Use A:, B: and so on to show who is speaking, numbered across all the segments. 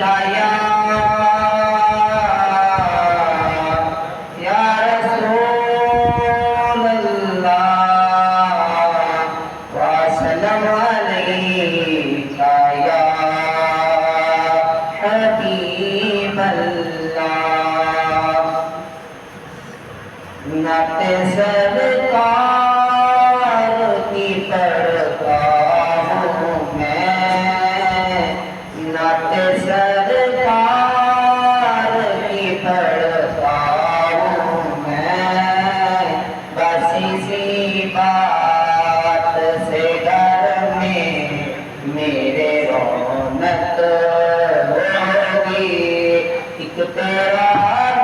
A: लाया या रसूल अल्लाह वसल्लम अलैका या हबीब अल्लाह। नाते सरकार की पढ़ता हूँ मैं, नाते सरकार की पढ़ता हूँ मैं। बस इसी बात से घर में मेरे रौनक होगी। एक तेरा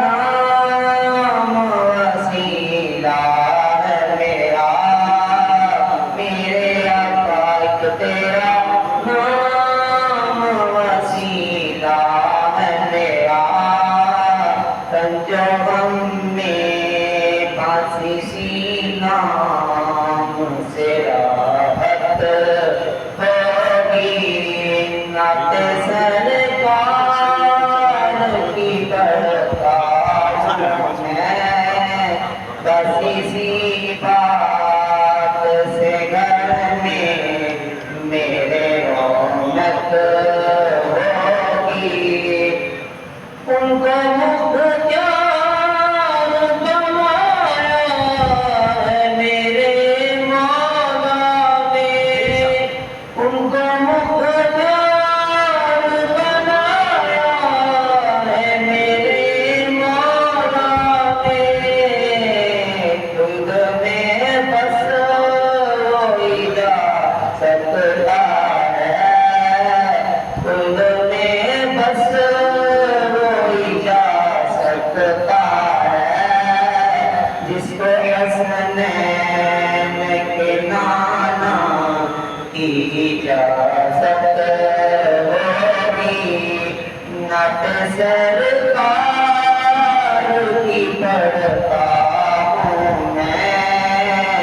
A: नाम वसीला है मेरा, मेरे आका। एक तेरा नाम वसीला है मेरा। रंजो गम में फांसी सी नाम से राहत होगी। नाते सरकार की पढ़ता हूँ मैं, बस इसी बात से घर में मेरे रौनक होगी। उनको मुख्तियार बनाया है मेरे मौला ने, उनको मुख्तियार बनाया है मेरे मौला ने। खुद में बस वही जा सकता है, खुद में बस वही जा सकता है। जिसको हसनैन के नाना की इजाज़त होगी। नाते सरकार की पढ़ता हूँ मैं,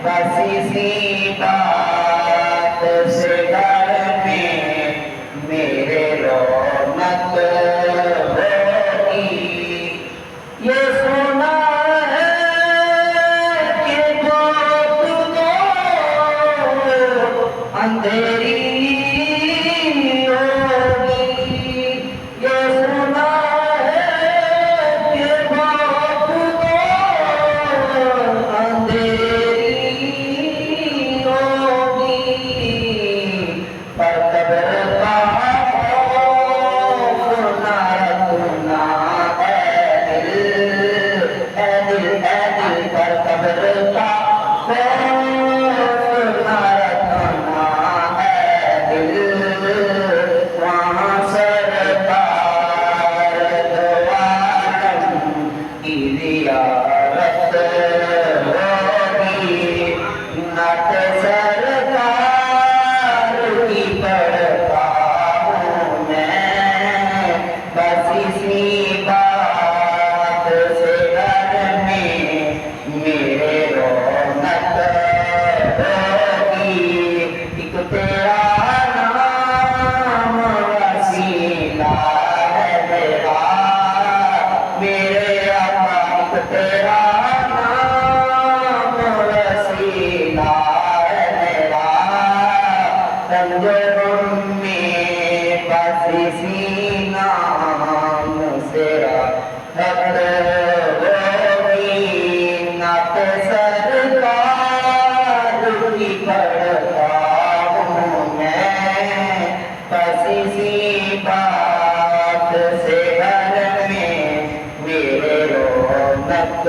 A: बस इसी बात से घर में मेरे रौनक होगी। ये सुना है कि बहुत अंधेरी होगी। ये सुना है कि बहुत अंधेरी होगी। पर कब्र का खौफ ना रखना है दिल, है दिल, है दिल। पर कब्र का खौफ ना रखना है दिल। वहाँ सरकार दो आलम की ज़ियारत होगी। नाते सरकार की पढ़ता हूँ मैं, बस इसी बात से घर में मेरे रौनक होगी। एक तेरा नाम वसीला है मेरा, मेरे आका। एक तेरा नाम वसीला है मेरा। रंजों में बस इसी नाम से राहत होगी। नाते सरकार की पढ़ता हूँ मैं, बस इसी बात से घर में मेरे रौनक